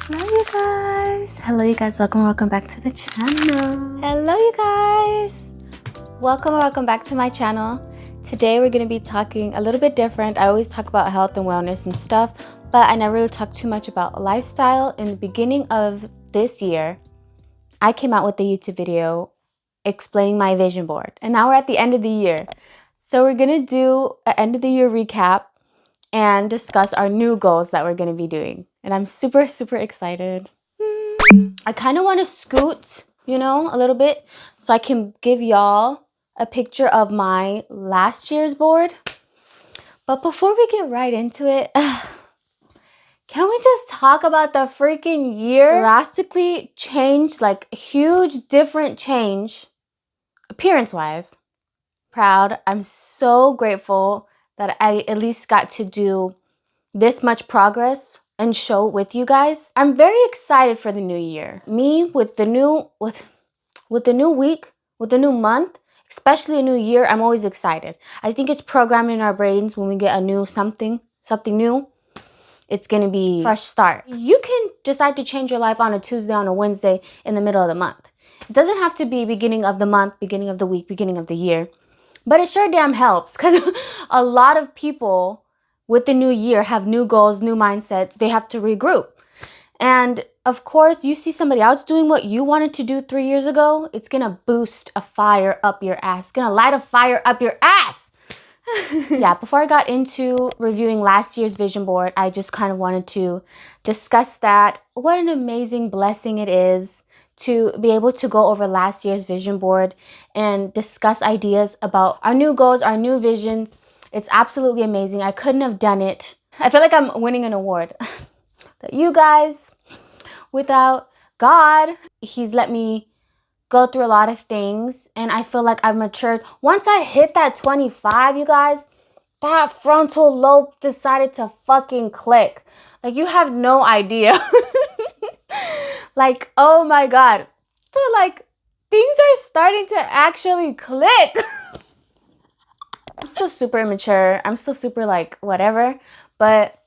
Hello you guys. Hello you guys. Welcome back to the channel. Hello you guys. Welcome back to my channel. Today we're going to be talking a little bit different. I always talk about health and wellness and stuff, but I never really talk too much about lifestyle. In the beginning of this year, I came out with a YouTube video explaining my vision board. And now we're at the end of the year. So we're going to do an end of the year recap and discuss our new goals that we're going to be doing. And I'm super excited. I kind of want to scoot, you know, a little bit so I can give y'all a picture of my last year's board. But before we get right into it, can we just talk about the freaking year? Drastically changed, like huge different change, appearance-wise. Proud. I'm so grateful that I at least got to do this much progress and show with you guys. I'm very excited for the new year. Me with the new week, with the new month, especially a new year, I'm always excited. I think it's programmed in our brains when we get a new something new. It's gonna be a fresh start. You can decide to change your life on a Tuesday, on a Wednesday, in the middle of the month. It doesn't have to be beginning of the month, beginning of the week, beginning of the year. But it sure damn helps because a lot of people with the new year have new goals, new mindsets. They have to regroup. And of course, you see somebody else doing what you wanted to do 3 years ago, it's going to boost a fire up your ass. It's going to light a fire up your ass. Yeah, before I got into reviewing last year's vision board, I just kind of wanted to discuss that. What an amazing blessing it is to be able to go over last year's vision board and discuss ideas about our new goals, our new visions. It's absolutely amazing. I couldn't have done it. I feel like I'm winning an award. That you guys, without God, He's let me go through a lot of things and I feel like I've matured. Once I hit that 25, you guys, that frontal lobe decided to fucking click. Like, you have no idea. Like, oh my God. But like, things are starting to actually click. I'm still super immature. I'm still super like whatever. But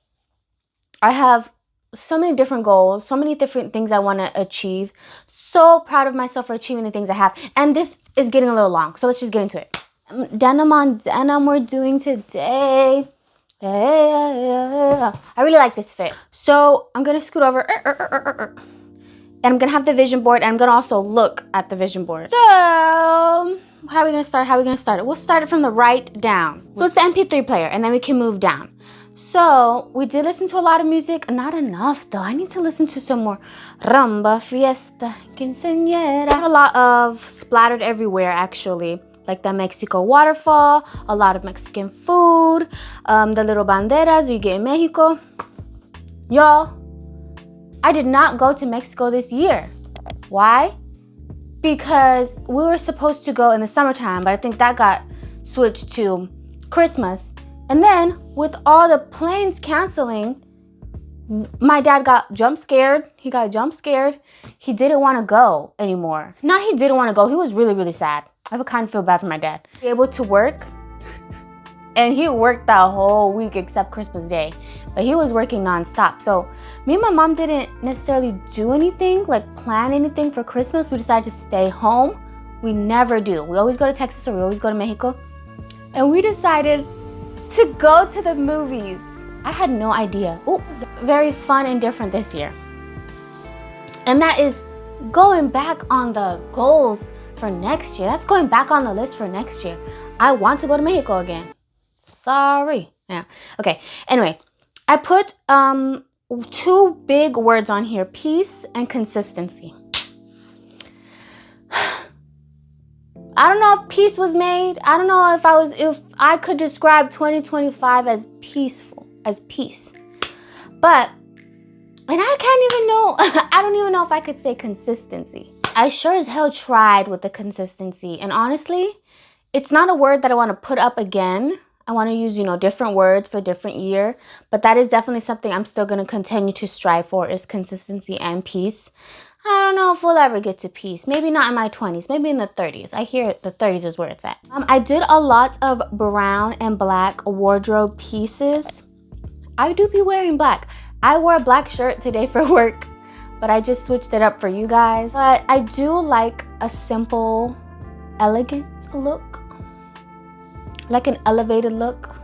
I have so many different goals, so many different things I want to achieve. So proud of myself for achieving the things I have. And this is getting a little long, so let's just get into it. Denim on denim we're doing today. I really like this fit. So I'm going to scoot over. And I'm going to have the vision board. And I'm going to also look at the vision board. So how are we going to start? We'll start it from the right down. So it's the MP3 player. And then we can move down. So we did listen to a lot of music. Not enough though. I need to listen to some more. Rumba, fiesta, quinceañera. A lot of splattered everywhere actually. Like the Mexico waterfall. A lot of Mexican food. The little banderas you get in Mexico. Y'all, I did not go to Mexico this year. Why? Because we were supposed to go in the summertime, but I think that got switched to Christmas. And then with all the planes canceling, my dad got jump scared. He got jump scared. He didn't want to go anymore. Not he didn't want to go. He was really sad. I kind of feel bad for my dad. Be able to work. And he worked that whole week except Christmas Day. But he was working nonstop. So me and my mom didn't necessarily do anything, like plan anything for Christmas. We decided to stay home. We never do. We always go to Texas or we always go to Mexico. And we decided to go to the movies. I had no idea. It was very fun and different this year. And that is going back on the goals for next year. That's going back on the list for next year. I want to go to Mexico again. Sorry. Yeah. Okay. Anyway, I put two big words on here: peace and consistency. I don't know if peace was made. I don't know if I could describe 2025 as peaceful, as peace. But, and I can't even know, I don't even know if I could say consistency. I sure as hell tried with the consistency. And honestly, it's not a word that I want to put up again. I want to use, different words for different year. But that is definitely something I'm still going to continue to strive for, is consistency and peace. I don't know if we'll ever get to peace. Maybe not in my 20s, maybe in the 30s. I hear the 30s is where it's at. I did a lot of brown and black wardrobe pieces. I do be wearing black. I wore a black shirt today for work. but I just switched it up for you guys. But I do like a simple, elegant look, like an elevated look.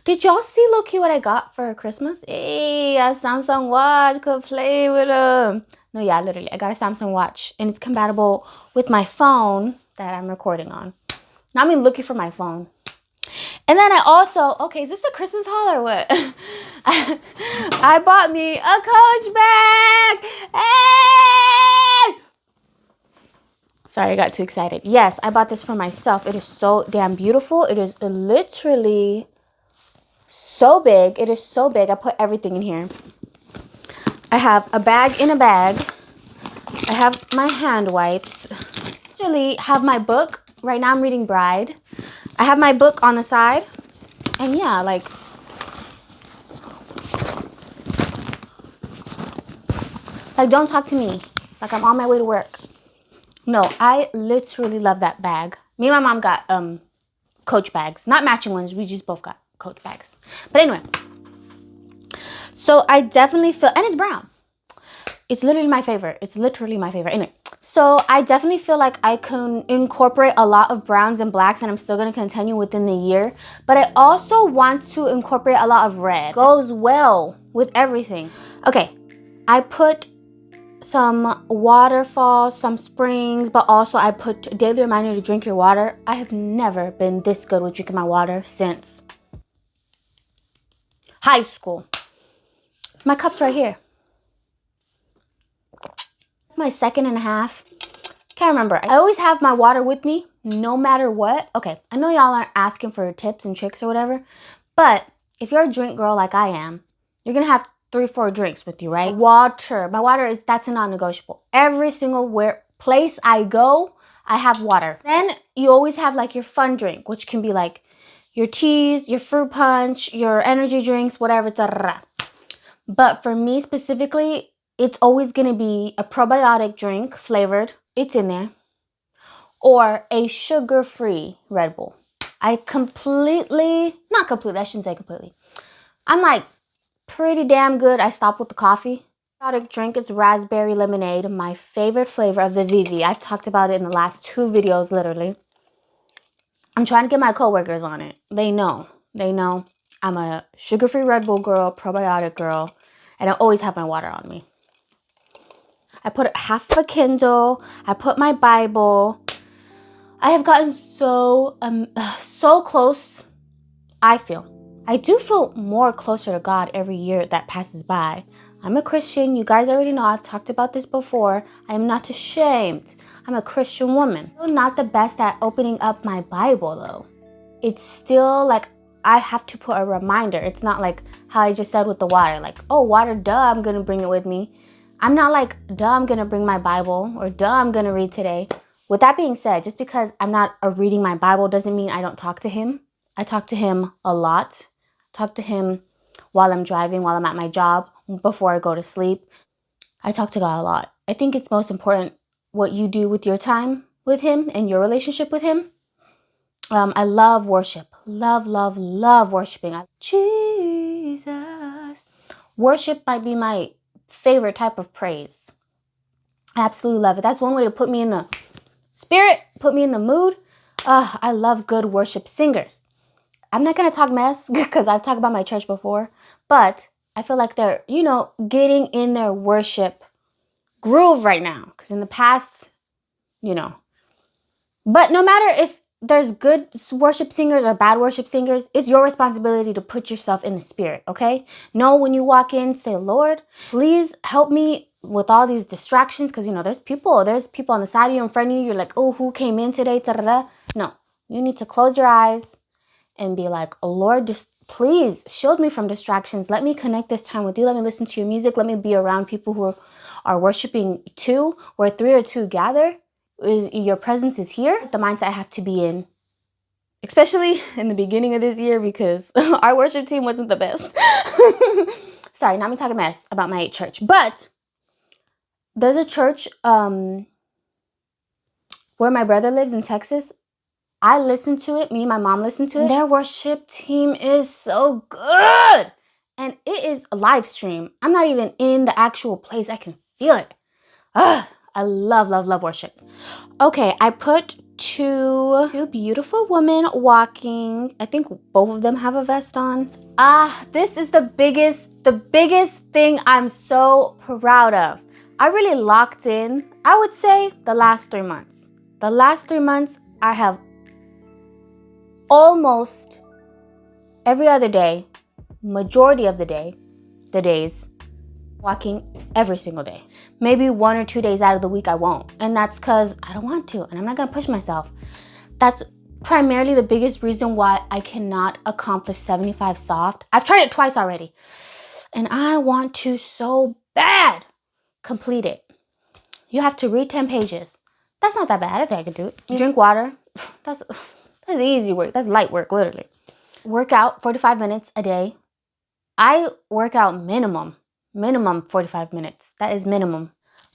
Did y'all see low-key what I got for Christmas? Hey, a Samsung watch, could play with them. No, yeah, literally, I got a Samsung watch and it's compatible with my phone that I'm recording on. Now I'm looking for my phone. And then I also, okay, is this a Christmas haul or what? I bought me a Coach bag. Hey! Sorry, I got too excited. Yes, I bought this for myself. It is so damn beautiful. It is literally so big. It is so big. I put everything in here. I have a bag in a bag. I have my hand wipes. Actually have my book. Right now I'm reading Bride. I have my book on the side. And yeah, like don't talk to me like I'm on my way to work. No, I literally love that bag. Me and my mom got Coach bags, not matching ones. We just both got Coach bags. But anyway, so I definitely feel, and it's brown. It's literally my favorite. It's literally my favorite. Anyway, so I definitely feel like I can incorporate a lot of browns and blacks, and I'm still going to continue within the year. But I also want to incorporate a lot of red. Goes well with everything. Okay, I put some waterfalls, some springs, but also I put daily reminder to drink your water. I have never been this good with drinking my water since high school. My cup's right here. My second and a half. Can't remember. I always have my water with me no matter what. Okay, I know y'all aren't asking for tips and tricks or whatever, but if you're a drink girl like I am, you're gonna have 3-4 drinks with you, right? Water. My water is, that's a non-negotiable. Every single place I go, I have water. Then you always have like your fun drink, which can be like your teas, your fruit punch, your energy drinks, whatever. But for me specifically, it's always gonna be a probiotic drink flavored. It's in there. Or a sugar-free Red Bull. I shouldn't say completely. I'm like, pretty damn good. I stopped with the coffee. Product drink is raspberry lemonade, my favorite flavor of the VV. I've talked about it in the last 2 videos, literally. I'm trying to get my coworkers on it. They know I'm a sugar-free Red Bull girl, probiotic girl, and I always have my water on me. I put half a Kindle. I put my Bible. I have gotten so close. I do feel more closer to God every year that passes by. I'm a Christian. You guys already know I've talked about this before. I am not ashamed. I'm a Christian woman. I'm not the best at opening up my Bible though. It's still like I have to put a reminder. It's not like how I just said with the water. Like, oh, water, duh, I'm going to bring it with me. I'm not like, duh, I'm going to bring my Bible or duh, I'm going to read today. With that being said, just because I'm not reading my Bible doesn't mean I don't talk to him. I talk to him a lot. Talk to him while I'm driving, while I'm at my job, before I go to sleep. I talk to God a lot. I think it's most important what you do with your time with him and your relationship with him. I love worship. Love worshiping. Jesus. Worship might be my favorite type of praise. I absolutely love it. That's one way to put me in the spirit, put me in the mood. I love good worship singers. I'm not going to talk mess because I've talked about my church before, but I feel like they're, getting in their worship groove right now. Because in the past, But no matter if there's good worship singers or bad worship singers, it's your responsibility to put yourself in the spirit, okay? Know when you walk in, say, Lord, please help me with all these distractions. Because, there's people on the side of you, in front of you. You're like, oh, who came in today? Ta-da-da. No, you need to close your eyes and be like, oh, Lord, just please shield me from distractions. Let me connect this time with you. Let me listen to your music. Let me be around people who are worshiping too. Where 3 or 2 gather, your presence is here. The mindset I have to be in, especially in the beginning of this year, because our worship team wasn't the best. Sorry, not me talking mess about my church. But there's a church where my brother lives in Texas. I listened to it. Me and my mom listened to it. Their worship team is so good. And it is a live stream. I'm not even in the actual place. I can feel it. Ugh, I love, love, love worship. Okay, I put two beautiful women walking. I think both of them have a vest on. This is the biggest thing I'm so proud of. I really locked in, I would say, the last 3 months. The last 3 months, I have almost every other day, majority of the days, walking every single day. Maybe 1 or 2 days out of the week I won't. And that's because I don't want to, and I'm not gonna push myself. That's primarily the biggest reason why I cannot accomplish 75 soft. I've tried it twice already. And I want to so bad complete it. You have to read 10 pages. That's not that bad. I think I can do it. Drink water. That's easy work. That's light work, literally. Work out 45 minutes a day. I work out minimum 45 minutes. That is minimum.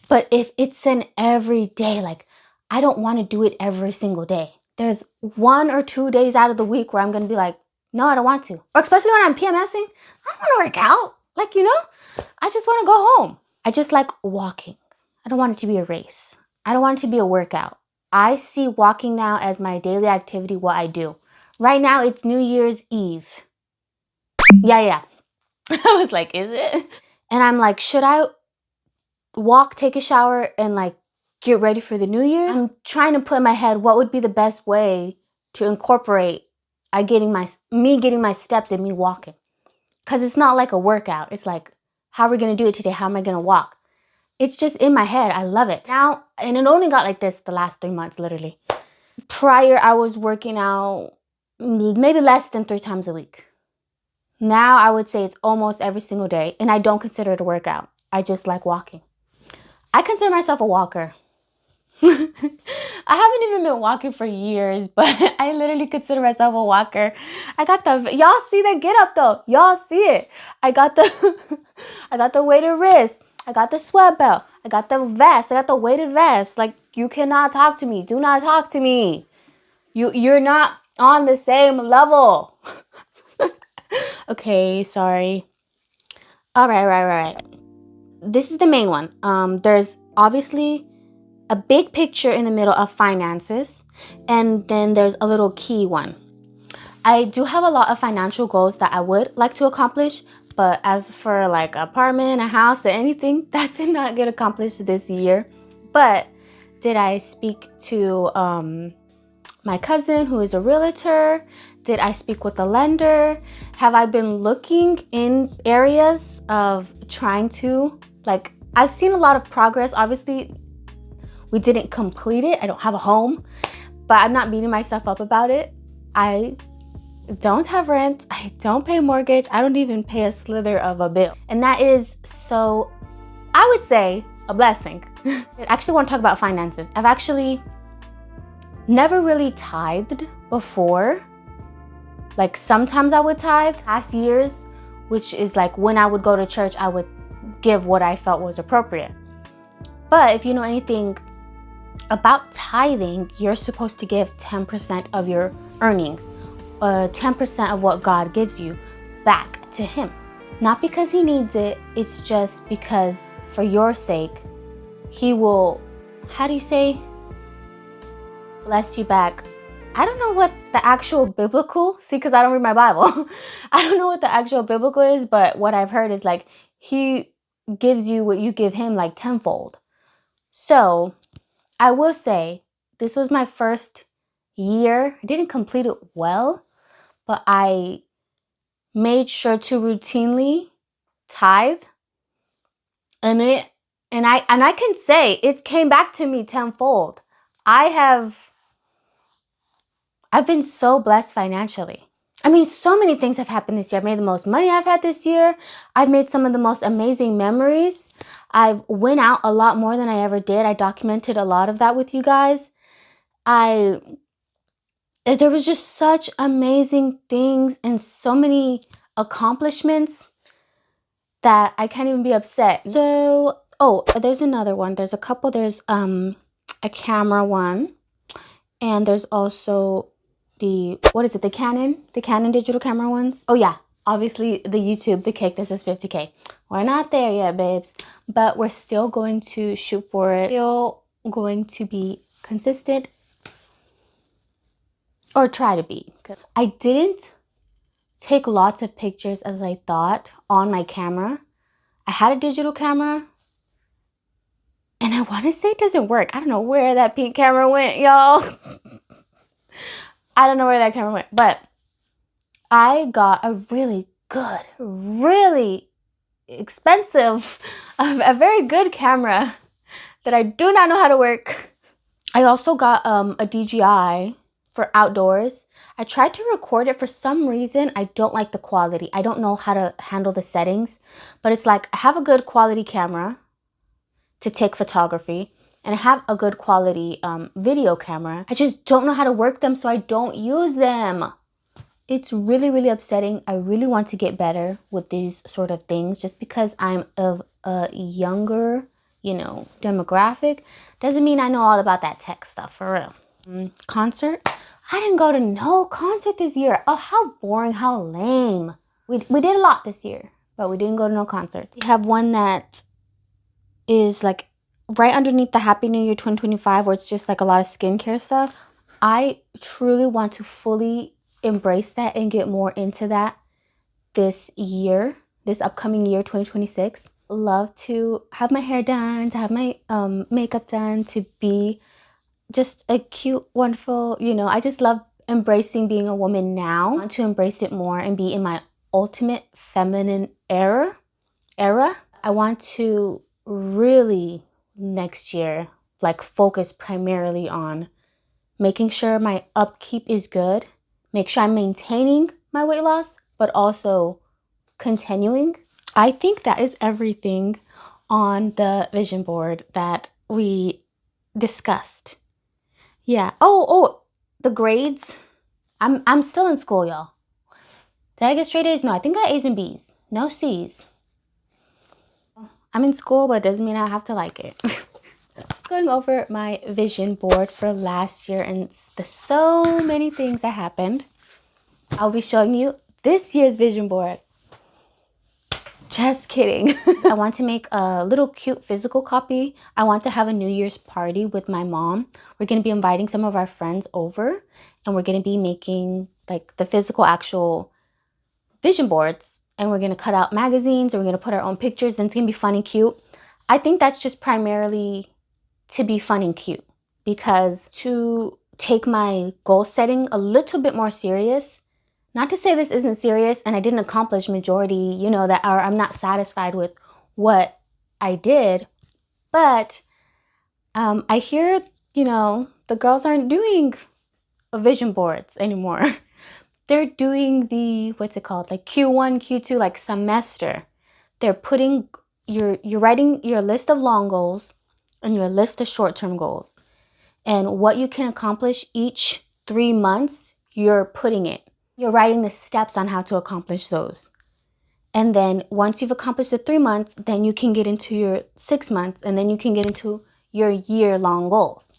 But if it's an everyday, like, I don't want to do it every single day. There's 1 or 2 days out of the week where I'm going to be like, no, I don't want to. Or especially when I'm PMSing, I don't want to work out. Like, you know, I just want to go home. I just like walking. I don't want it to be a race. I don't want it to be a workout. I see walking now as my daily activity, what I do. Right now, it's New Year's Eve. Yeah. I was like, is it? And I'm like, should I walk, take a shower, and like get ready for the New Year's? I'm trying to put in my head what would be the best way to incorporate getting my steps and me walking. Because it's not like a workout. It's like, how are we going to do it today? How am I going to walk? It's just in my head. I love it. Now, and it only got like this the last 3 months, literally. Prior, I was working out maybe less than 3 times a week. Now, I would say it's almost every single day. And I don't consider it a workout. I just like walking. I consider myself a walker. I haven't even been walking for years, but I literally consider myself a walker. I got y'all see that get up though. Y'all see it. I got the weighted wrist. I got the sweat belt. I got the vest. I got the weighted vest. Like, you cannot talk to me. Do not talk to me. You're not on the same level. Okay, sorry. All right. This is the main one. There's obviously a big picture in the middle of finances, and then there's a little key one. I do have a lot of financial goals that I would like to accomplish, but as for like apartment, a house, or anything, that did not get accomplished this year. But did I speak to my cousin who is a realtor? Did I speak with a lender? Have I been looking in areas of trying to, like, I've seen a lot of progress. Obviously, we didn't complete it. I don't have a home, but I'm not beating myself up about it. I don't have rent. I don't pay mortgage. I don't even pay a slither of a bill. And that is so, I would say, a blessing. I actually want to talk about finances. I've actually never really tithed before. Like, sometimes I would tithe. Past years, which is like when I would go to church, I would give what I felt was appropriate. But if you know anything about tithing, you're supposed to give 10% of your earnings, 10% of what God gives you back to Him. Not because He needs it, it's just because for your sake, He will, how do you say, bless you back. I don't know what the actual biblical, because I don't read my Bible. I don't know what the actual biblical is, but what I've heard is like, He gives you what you give Him like tenfold. So I will say this was my first year. I didn't complete it well, but I made sure to routinely tithe. And I can say it came back to me tenfold. I've been so blessed financially. I mean, so many things have happened this year. I've made the most money I've had this year. I've made some of the most amazing memories. I've went out a lot more than I ever did. I documented a lot of that with you guys. There was just such amazing things and so many accomplishments that I can't even be upset. So, there's another one. There's a couple. There's a camera one. And there's also the Canon digital camera ones. Oh yeah, obviously the YouTube, the cake that says 50K. We're not there yet, babes, but we're still going to shoot for it. Still going to be consistent, or try to be. I didn't take lots of pictures as I thought on my camera. I had a digital camera, and I want to say it doesn't work. I don't know where that pink camera went, y'all. I don't know where that camera went, but I got a really good, really expensive, a very good camera that I do not know how to work. I also got a DJI for outdoors. I tried to record it. For some reason, I don't like the quality. I don't know how to handle the settings, but it's like I have a good quality camera to take photography, and I have a good quality video camera. I just don't know how to work them, so I don't use them. It's really, really upsetting. I really want to get better with these sort of things. Just because I'm of a younger, demographic doesn't mean I know all about that tech stuff, for real. Concert? I didn't go to no concert this year. Oh, how boring, how lame. We did a lot this year, but we didn't go to no concert. We have one that is like right underneath the Happy New Year 2025, where it's just like a lot of skincare stuff. I truly want to fully embrace that and get more into that this year, this upcoming year, 2026. Love to have my hair done, to have my makeup done, to be just a cute, wonderful, I just love embracing being a woman now. I want to embrace it more and be in my ultimate feminine era. I want to really next year focus primarily on making sure my upkeep is good, make sure I'm maintaining my weight loss, but also continuing. I think that is everything on the vision board that we discussed. Yeah. Oh, the grades. I'm still in school, y'all. Did I get straight A's? No, I think I got A's and B's. No C's. I'm in school, but it doesn't mean I have to like it. Going over my vision board for last year and the so many things that happened. I'll be showing you this year's vision board. Just kidding. I want to make a little cute physical copy. I want to have a New Year's party with my mom. We're going to be inviting some of our friends over, and we're going to be making the physical actual vision boards, and we're going to cut out magazines, and we're going to put our own pictures, and it's going to be fun and cute. I think that's just primarily to be fun and cute, because to take my goal setting a little bit more serious. Not to say this isn't serious and I didn't accomplish majority, that I'm not satisfied with what I did. But I hear, the girls aren't doing vision boards anymore. They're doing the, what's it called? Q1, Q2, semester. They're putting, you're writing your list of long goals and your list of short-term goals. And what you can accomplish each 3 months, you're putting it. You're writing the steps on how to accomplish those. And then once you've accomplished the 3 months, then you can get into your 6 months, and then you can get into your year-long goals.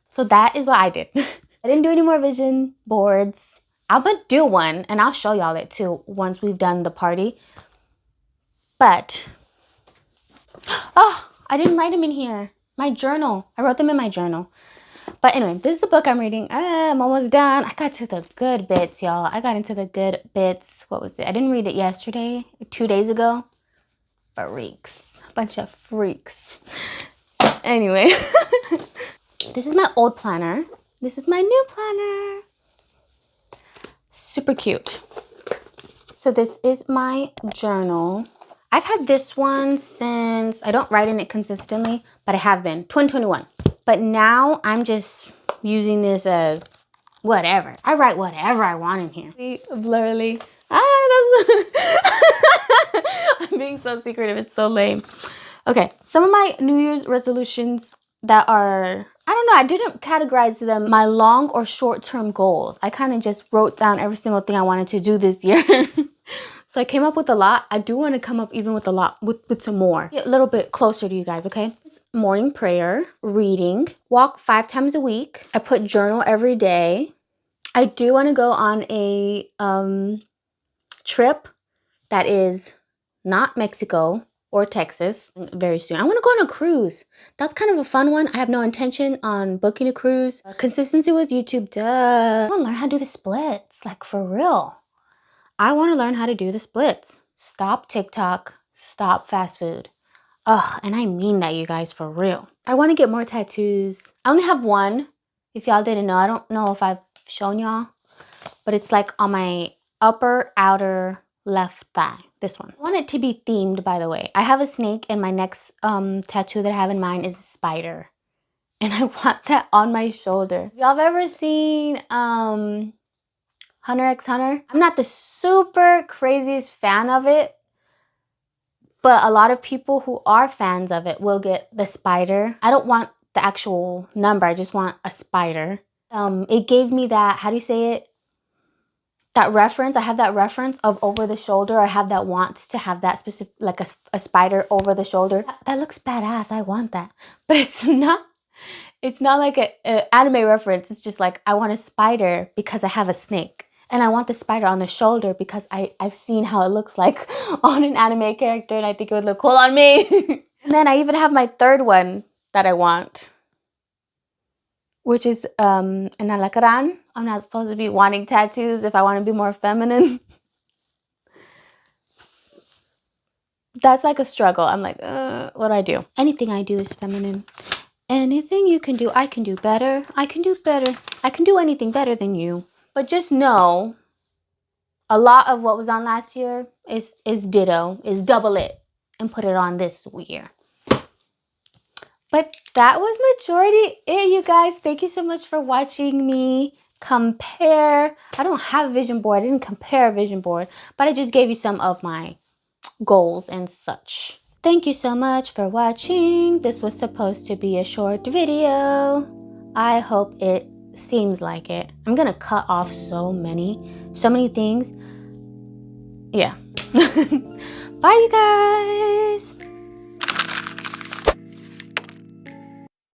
So that is what I did. I didn't do any more vision boards. I'm gonna do one, and I'll show y'all it too once we've done the party. But, I didn't write them in here. My journal. I wrote them in my journal. But anyway, this is the book I'm reading. I'm almost done. I got to the good bits, y'all. I got into the good bits. What was it? I didn't read it yesterday, 2 days ago. Freaks. A bunch of freaks. Anyway. This is my old planner. This is my new planner. Super cute. So this is my journal. I've had this one since, I don't write in it consistently, but I have been, 2021. But now I'm just using this as whatever. I write whatever I want in here. Literally. I'm being so secretive. It's so lame. Okay. Some of my New Year's resolutions that are, I don't know, I didn't categorize them my long or short-term goals. I kind of just wrote down every single thing I wanted to do this year. So I came up with a lot. I do want to come up even with a lot, with some more. Get a little bit closer to you guys, okay? Morning prayer, reading, walk 5 times a week. I put journal every day. I do want to go on a trip that is not Mexico or Texas very soon. I want to go on a cruise. That's kind of a fun one. I have no intention on booking a cruise. Consistency with YouTube, duh. I want to learn how to do the splits, like for real. I want to learn how to do the splits. Stop TikTok, stop fast food. Ugh, and I mean that, you guys, for real. I want to get more tattoos. I only have one. If y'all didn't know, I don't know if I've shown y'all, but it's like on my upper outer left thigh. This one. I want it to be themed, by the way. I have a snake, and my next tattoo that I have in mind is a spider. And I want that on my shoulder. Y'all have ever seen Hunter x Hunter? I'm not the super craziest fan of it, but a lot of people who are fans of it will get the spider. I don't want the actual number. I just want a spider. It gave me that, how do you say it? That reference. I have that reference of over the shoulder. I have that wants to have that specific, like a spider over the shoulder. That looks badass. I want that. But it's not like an anime reference. It's just like, I want a spider because I have a snake. And I want the spider on the shoulder because I've seen how it looks like on an anime character, and I think it would look cool on me. And then I even have my third one that I want, which is an alacran. I'm not supposed to be wanting tattoos if I want to be more feminine. That's like a struggle. I'm like, what do I do? Anything I do is feminine. Anything you can do, I can do better. I can do better. I can do anything better than you. But just know, a lot of what was on last year is ditto, is double it, and put it on this year. But that was majority it, you guys. Thank you so much for watching me compare. I don't have a vision board. I didn't compare a vision board, but I just gave you some of my goals and such. Thank you so much for watching. This was supposed to be a short video. I hope it seems like it. I'm gonna cut off so many things. Yeah. Bye, you guys.